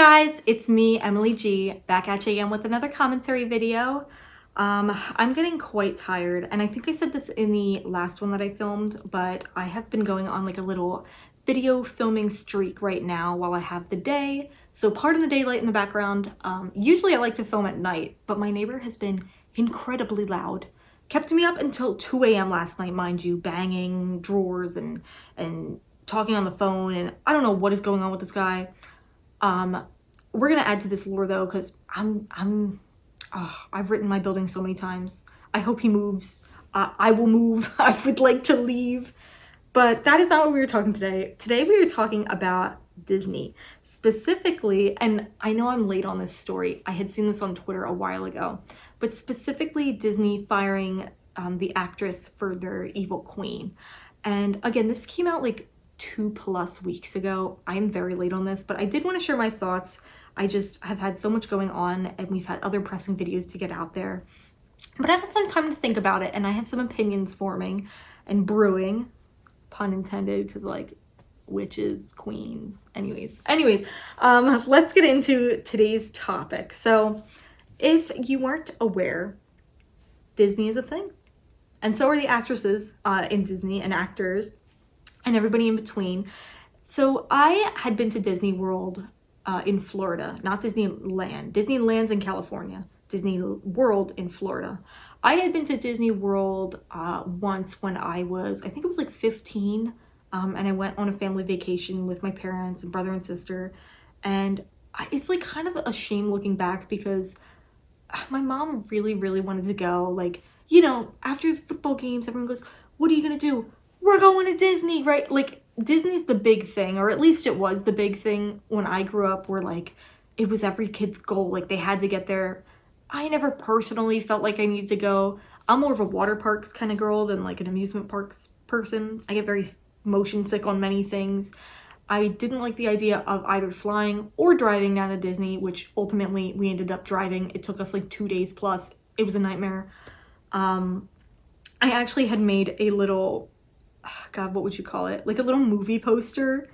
guys, it's me, Emily G, back at you again with another commentary video. I'm getting quite tired, and I think I said this in the last one that I filmed, but I have been going on like a little video filming streak right now while I have the day. So pardon the daylight in the background. Usually I like to film at night, but my neighbor has been incredibly loud. Kept me up until 2 a.m. last night, mind you, banging drawers and talking on the phone, and I don't know what is going on with this guy. We're gonna add to this lore though, because I've written my building so many times. I hope he moves. I will move. I would like to leave. But that is not what we were talking today. Today we were talking about Disney. Specifically, and I know I'm late on this story. I had seen this on Twitter a while ago. But specifically Disney firing the actress for their evil queen. And again, this came out like 2+ weeks ago. I'm very late on this, but I did want to share my thoughts. I just have had so much going on, and we've had other pressing videos to get out there. But I've had some time to think about it, and I have some opinions forming and brewing, pun intended, because like witches, queens. Anyways, let's get into today's topic. So if you weren't aware, Disney is a thing, and so are the actresses in Disney and actors and everybody in between. So I had been to Disney World in Florida, not Disneyland. Disneyland's in California. Disney World in Florida. I had been to Disney World once when I think it was like 15, and I went on a family vacation with my parents and brother and sister, and it's like kind of a shame looking back because my mom really, really wanted to go. Like, you know, after the football games, everyone goes, "What are you gonna do?" "We're going to Disney," right? Like, Disney's the big thing, or at least it was the big thing when I grew up, where like it was every kid's goal. Like, they had to get there. I never personally felt like I needed to go. I'm more of a water parks kind of girl than like an amusement parks person. I get very motion sick on many things. I didn't like the idea of either flying or driving down to Disney, which ultimately we ended up driving. It took us like 2 days plus. It was a nightmare. I actually had made a little, God, what would you call it? Like a little movie poster.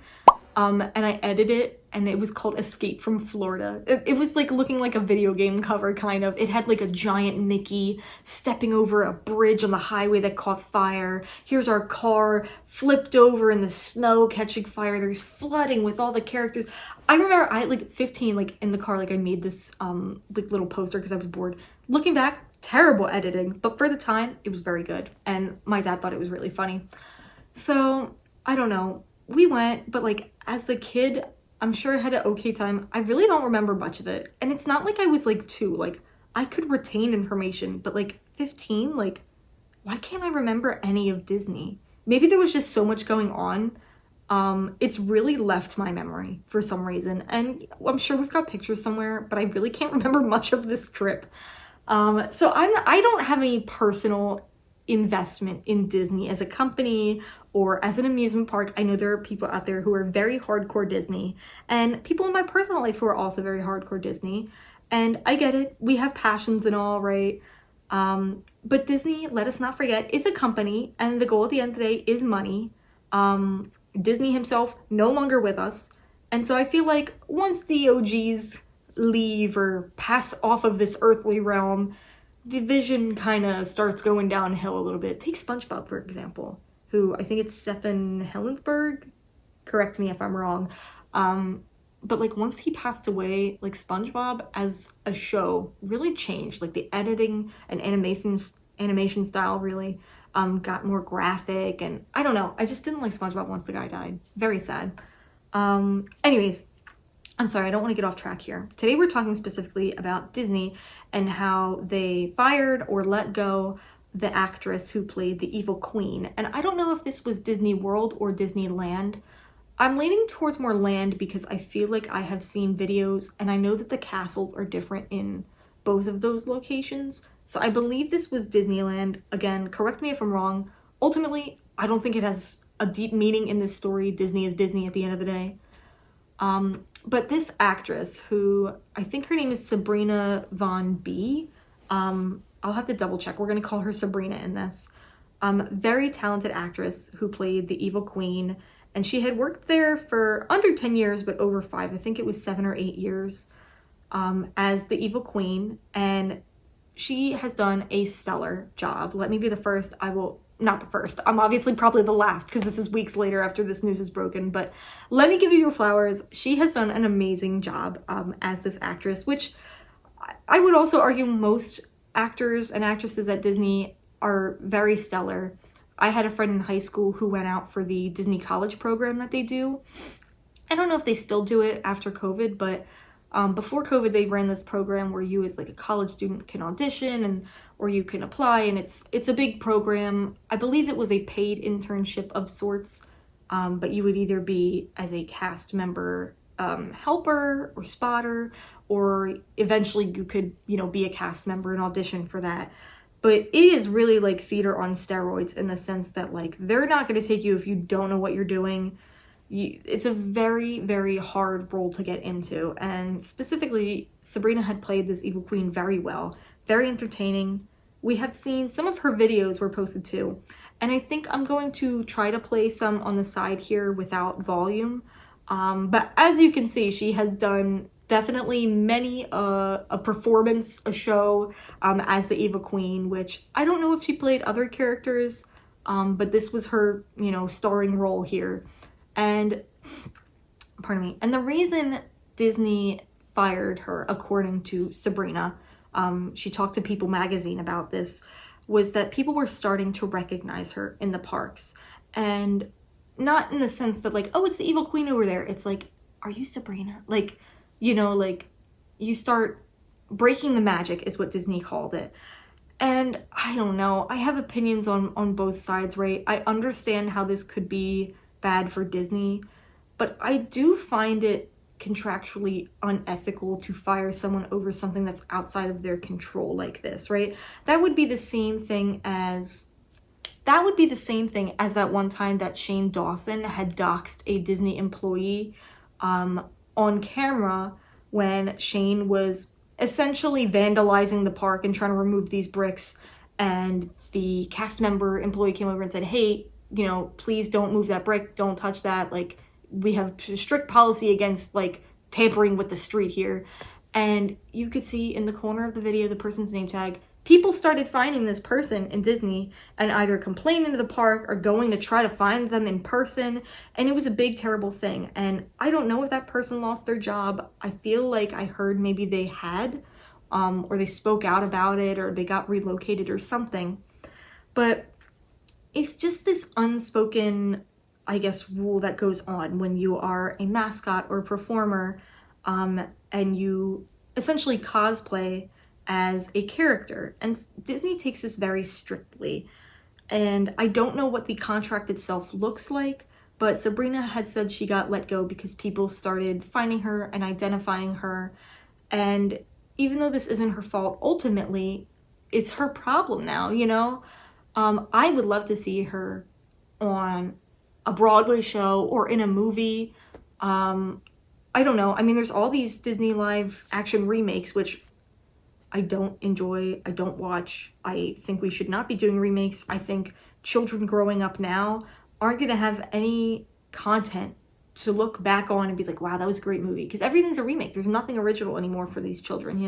And I edited it, and it was called Escape from Florida. It was like looking like a video game cover, kind of. It had like a giant Mickey stepping over a bridge on the highway that caught fire. Here's our car flipped over in the snow catching fire. There's flooding with all the characters. I remember I like 15, like in the car, like I made this like little poster because I was bored. Looking back, terrible editing, but for the time, it was very good. And my dad thought it was really funny. So I don't know. We went, but like as a kid, I'm sure I had an okay time. I really don't remember much of it. And it's not like I was like 2, like I could retain information, but like 15, like why can't I remember any of Disney? Maybe there was just so much going on. It's really left my memory for some reason. And I'm sure we've got pictures somewhere, but I really can't remember much of this trip. So I don't have any personal investment in Disney as a company or as an amusement park. I know there are people out there who are very hardcore Disney, and people in my personal life who are also very hardcore Disney, and I get it. We have passions and all, right? But Disney, let us not forget, is a company, and the goal at the end of the day is money. Disney himself no longer with us, and so I feel like once the OGs leave or pass off of this earthly realm, the vision kind of starts going downhill a little bit. Take SpongeBob, for example, who I think it's Stephen Helensburgh. Correct me if I'm wrong. But like once he passed away, like SpongeBob as a show really changed. Like the editing and animation style really got more graphic, and I don't know. I just didn't like SpongeBob once the guy died. Very sad. Anyways, I'm sorry, I don't want to get off track here. Today we're talking specifically about Disney and how they fired or let go the actress who played the evil queen. And I don't know if this was Disney World or Disneyland. I'm leaning towards more land because I feel like I have seen videos, and I know that the castles are different in both of those locations. So I believe this was Disneyland. Again, correct me if I'm wrong. Ultimately, I don't think it has a deep meaning in this story. Disney is Disney at the end of the day. But this actress, who I think her name is Sabrina Von B, I'll have to double check. We're going to call her Sabrina in this. Very talented actress who played the evil queen, And she had worked there for under 10 years, but over 5. I think it was 7 or 8 years as the evil queen. And she has done a stellar job. Let me be the first. Not the first. I'm obviously probably the last because this is weeks later after this news is broken. But let me give you your flowers. She has done an amazing job as this actress, which I would also argue most actors and actresses at Disney are very stellar. I had a friend in high school who went out for the Disney College program that they do. I don't know if they still do it after COVID, but before COVID, they ran this program where you as like a college student can audition or you can apply, and it's a big program. I believe it was a paid internship of sorts, but you would either be as a cast member, helper or spotter, or eventually you could, be a cast member and audition for that. But it is really like theater on steroids in the sense that like they're not going to take you if you don't know what you're doing. It's a very, very hard role to get into. And specifically, Sabrina had played this evil queen very well, very entertaining. We have seen some of her videos were posted too. And I think I'm going to try to play some on the side here without volume. But as you can see, she has done definitely many a performance, a show as the evil queen, which I don't know if she played other characters, but this was her, starring role here. And, pardon me, and the reason Disney fired her, according to Sabrina, she talked to People magazine about this, was that people were starting to recognize her in the parks. And not in the sense that like, oh, it's the evil queen over there. It's like, are you Sabrina? Like, you start breaking the magic is what Disney called it. And I don't know, I have opinions on both sides, right? I understand how this could be bad for Disney, but I do find it contractually unethical to fire someone over something that's outside of their control like this, right? That would be the same thing as that one time that Shane Dawson had doxed a Disney employee on camera when Shane was essentially vandalizing the park and trying to remove these bricks, and the cast member employee came over and said, hey, please don't move that brick, don't touch that, like we have strict policy against like tampering with the street here. And you could see in the corner of the video the person's name tag. People started finding this person in Disney and either complaining to the park or going to try to find them in person. And it was a big, terrible thing. And I don't know if that person lost their job. I feel like I heard maybe they had, or they spoke out about it, or they got relocated or something. But it's just this unspoken, I guess, rule that goes on when you are a mascot or a performer, and you essentially cosplay as a character. And Disney takes this very strictly. And I don't know what the contract itself looks like, but Sabrina had said she got let go because people started finding her and identifying her. And even though this isn't her fault, ultimately, it's her problem now, I would love to see her on a Broadway show or in a movie. I don't know. I mean, there's all these Disney live action remakes, which I don't enjoy, I don't watch. I think we should not be doing remakes. I think children growing up now aren't going to have any content to look back on and be like, wow, that was a great movie. Because everything's a remake. There's nothing original anymore for these children,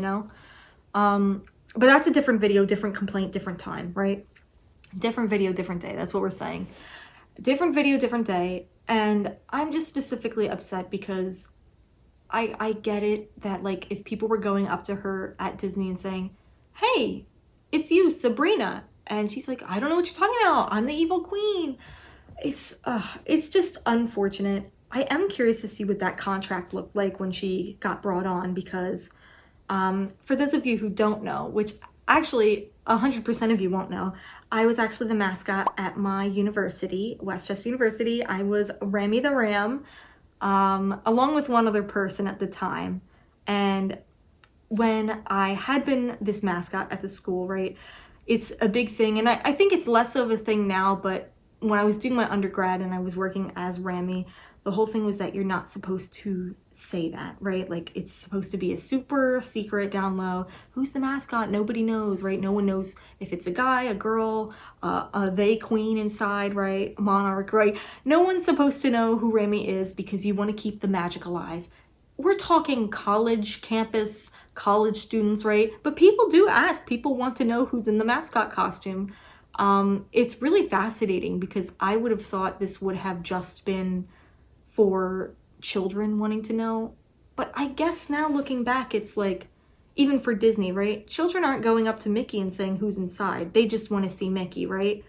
But that's a different video, different complaint, different time, right? Different video, different day. That's what we're saying. Different video, different day. And I'm just specifically upset because I get it that like if people were going up to her at Disney and saying, hey, it's you, Sabrina. And she's like, I don't know what you're talking about. I'm the evil queen. It's just unfortunate. I am curious to see what that contract looked like when she got brought on because for those of you who don't know, which actually 100% of you won't know, I was actually the mascot at my university, Westchester University. I was Remy the Ram, along with one other person at the time. And when I had been this mascot at the school, right, it's a big thing. And I think it's less of a thing now, but when I was doing my undergrad and I was working as Rami, the whole thing was that you're not supposed to say that, right? Like, it's supposed to be a super secret down low. Who's the mascot? Nobody knows, right? No one knows if it's a guy, a girl, they queen inside, right? A monarch, right? No one's supposed to know who Rami is because you want to keep the magic alive. We're talking college campus, college students, right? But people do ask. People want to know who's in the mascot costume. It's really fascinating because I would have thought this would have just been for children wanting to know. But I guess now looking back, it's like, even for Disney, right? Children aren't going up to Mickey and saying who's inside. They just want to see Mickey, right?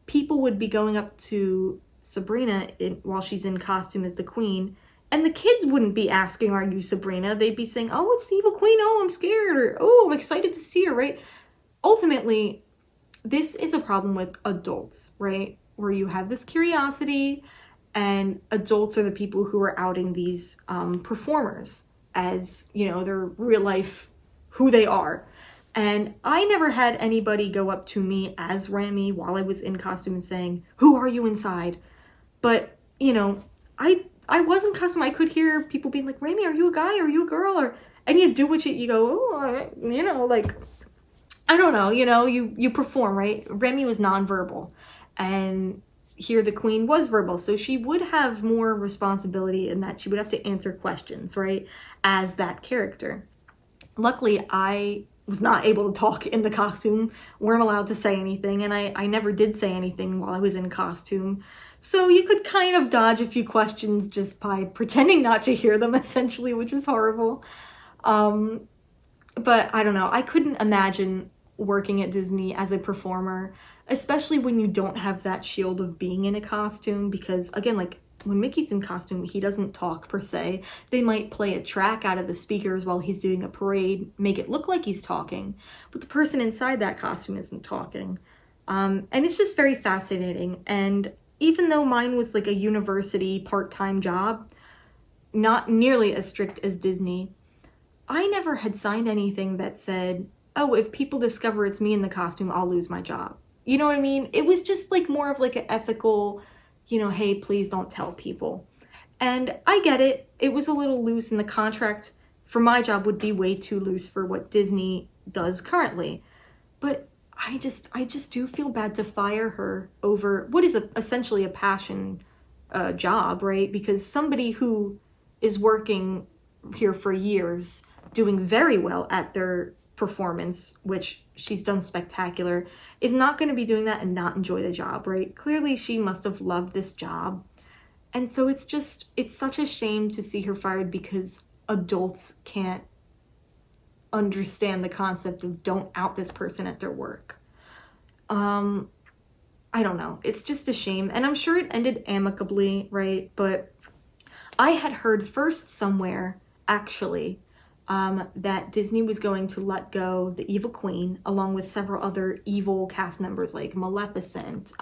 People would be going up to Sabrina while she's in costume as the queen, and the kids wouldn't be asking, are you Sabrina? They'd be saying, oh, it's the evil queen. Oh, I'm scared. Or, oh, I'm excited to see her, right? Ultimately, this is a problem with adults, right? Where you have this curiosity, and adults are the people who are outing these performers as, you know, their real life, who they are. And I never had anybody go up to me as Rami while I was in costume and saying, who are you inside? But, you know, I was in costume. I could hear people being like, Rami, are you a guy? Are you a girl? Or, and you do what you go, oh, you know, like, I don't know, you know, you perform, right? Rami was nonverbal, and here the queen was verbal, so she would have more responsibility in that she would have to answer questions, right, as that character. Luckily, I was not able to talk in the costume, weren't allowed to say anything, and I never did say anything while I was in costume. So you could kind of dodge a few questions just by pretending not to hear them, essentially, which is horrible. But I don't know, I couldn't imagine working at Disney as a performer, especially when you don't have that shield of being in a costume, because again, like when Mickey's in costume, he doesn't talk per se. They might play a track out of the speakers while he's doing a parade, make it look like he's talking, but the person inside that costume isn't talking. And it's just very fascinating. And even though mine was like a university part-time job, not nearly as strict as Disney, I never had signed anything that said, oh, if people discover it's me in the costume, I'll lose my job. You know what I mean? It was just like more of like an ethical, you know, hey, please don't tell people. And I get it. It was a little loose, and the contract for my job would be way too loose for what Disney does currently. But I just do feel bad to fire her over what is essentially a passion job, right? Because somebody who is working here for years, doing very well at their performance, which she's done spectacular, is not going to be doing that and not enjoy the job, right? Clearly she must have loved this job. And so it's such a shame to see her fired because adults can't understand the concept of don't out this person at their work. I don't know. It's just a shame. And I'm sure it ended amicably, right? But I had heard first somewhere, actually, that Disney was going to let go the evil queen along with several other evil cast members like Maleficent.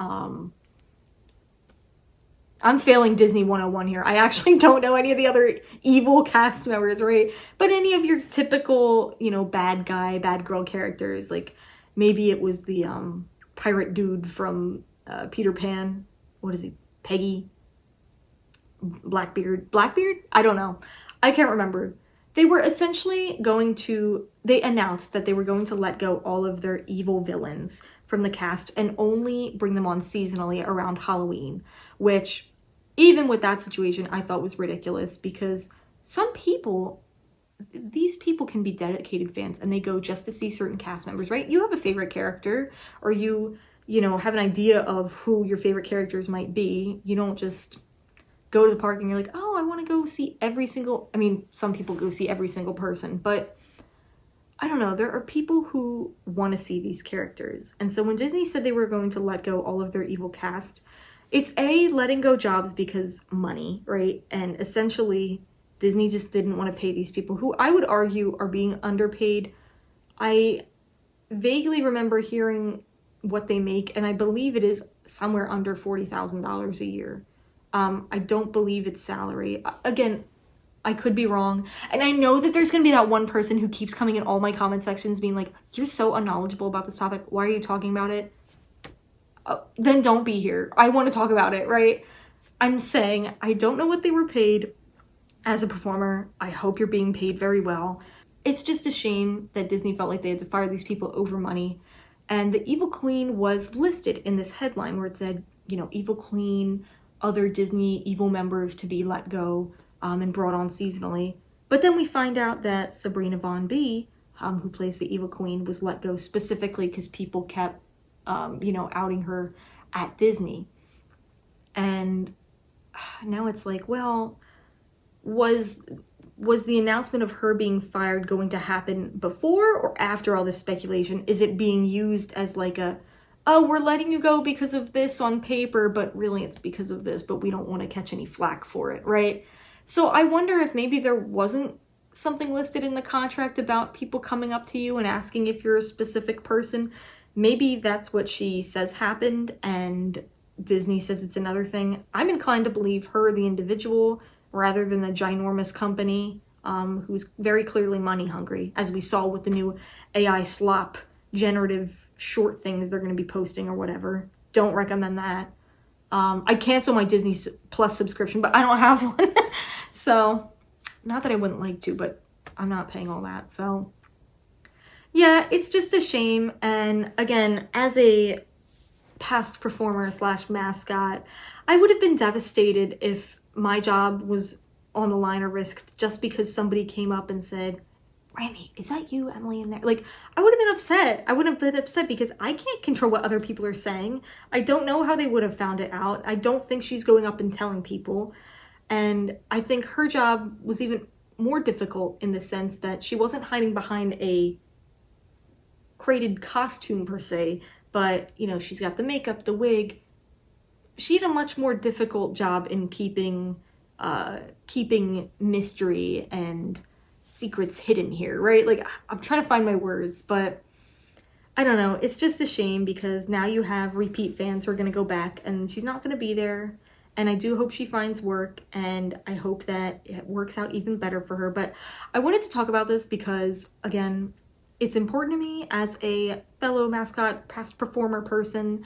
I'm failing Disney 101 here. I actually don't know any of the other evil cast members, right? But any of your typical, you know, bad guy, bad girl characters, like maybe it was the pirate dude from Peter Pan. What is he? Peggy? Blackbeard? I don't know. I can't remember. They were essentially they announced that they were going to let go all of their evil villains from the cast and only bring them on seasonally around Halloween, which even with that situation, I thought was ridiculous because these people can be dedicated fans and they go just to see certain cast members, right? You have a favorite character, or you know, have an idea of who your favorite characters might be. You don't just go to the park and you're like, oh, I want to go see some people go see every single person, but I don't know, there are people who want to see these characters. And so when Disney said they were going to let go all of their evil cast, it's letting go jobs because money, right? And essentially Disney just didn't want to pay these people who I would argue are being underpaid. I vaguely remember hearing what they make, and I believe it is somewhere under $40,000 a year. I don't believe it's salary. Again, I could be wrong. And I know that there's going to be that one person who keeps coming in all my comment sections being like, you're so unknowledgeable about this topic. Why are you talking about it? then don't be here. I want to talk about it, right? I'm saying I don't know what they were paid as a performer. I hope you're being paid very well. It's just a shame that Disney felt like they had to fire these people over money. And the Evil Queen was listed in this headline where it said, you know, Evil Queen, other Disney evil members to be let go and brought on seasonally. But then we find out that Sabrina Von B, who plays the Evil Queen, was let go specifically because people kept, you know, outing her at Disney. And now it's like, well, was the announcement of her being fired going to happen before or after all this speculation? Is it being used as like a, oh, we're letting you go because of this on paper, but really it's because of this, but we don't want to catch any flack for it, right? So I wonder if maybe there wasn't something listed in the contract about people coming up to you and asking if you're a specific person. Maybe that's what she says happened and Disney says it's another thing. I'm inclined to believe her, the individual, rather than the ginormous company who's very clearly money hungry, as we saw with the new AI slop generative short things they're going to be posting or whatever. Don't recommend that. I cancel my Disney Plus subscription, but I don't have one. So, not that I wouldn't like to, but I'm not paying all that. So, yeah, it's just a shame. And again, as a past performer / mascot, I would have been devastated if my job was on the line or risked just because somebody came up and said, Rami, is that you, Emily, in there? Like, I would have been upset. I would have been upset because I can't control what other people are saying. I don't know how they would have found it out. I don't think she's going up and telling people. And I think her job was even more difficult in the sense that she wasn't hiding behind a created costume per se, but, you know, she's got the makeup, the wig. She had a much more difficult job in keeping mystery and secrets hidden here, right? Like, I'm trying to find my words, but I don't know. It's just a shame because now you have repeat fans who are going to go back and she's not going to be there. And I do hope she finds work and I hope that it works out even better for her. But I wanted to talk about this because, again, it's important to me as a fellow mascot, past performer person.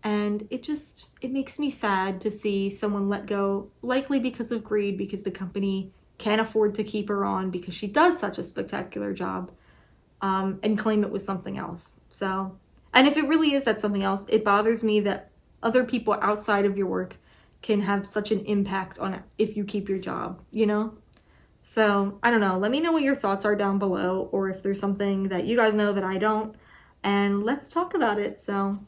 And it makes me sad to see someone let go, likely because of greed, because the company can't afford to keep her on because she does such a spectacular job, and claim it was something else. So, and if it really is that something else, it bothers me that other people outside of your work can have such an impact on it if you keep your job, you know? So, I don't know. Let me know what your thoughts are down below, or if there's something that you guys know that I don't, and let's talk about it. So,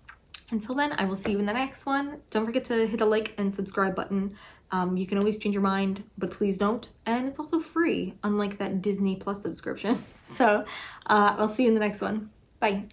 until then, I will see you in the next one. Don't forget to hit the like and subscribe button. You can always change your mind, but please don't. And it's also free, unlike that Disney Plus subscription. So, I'll see you in the next one. Bye.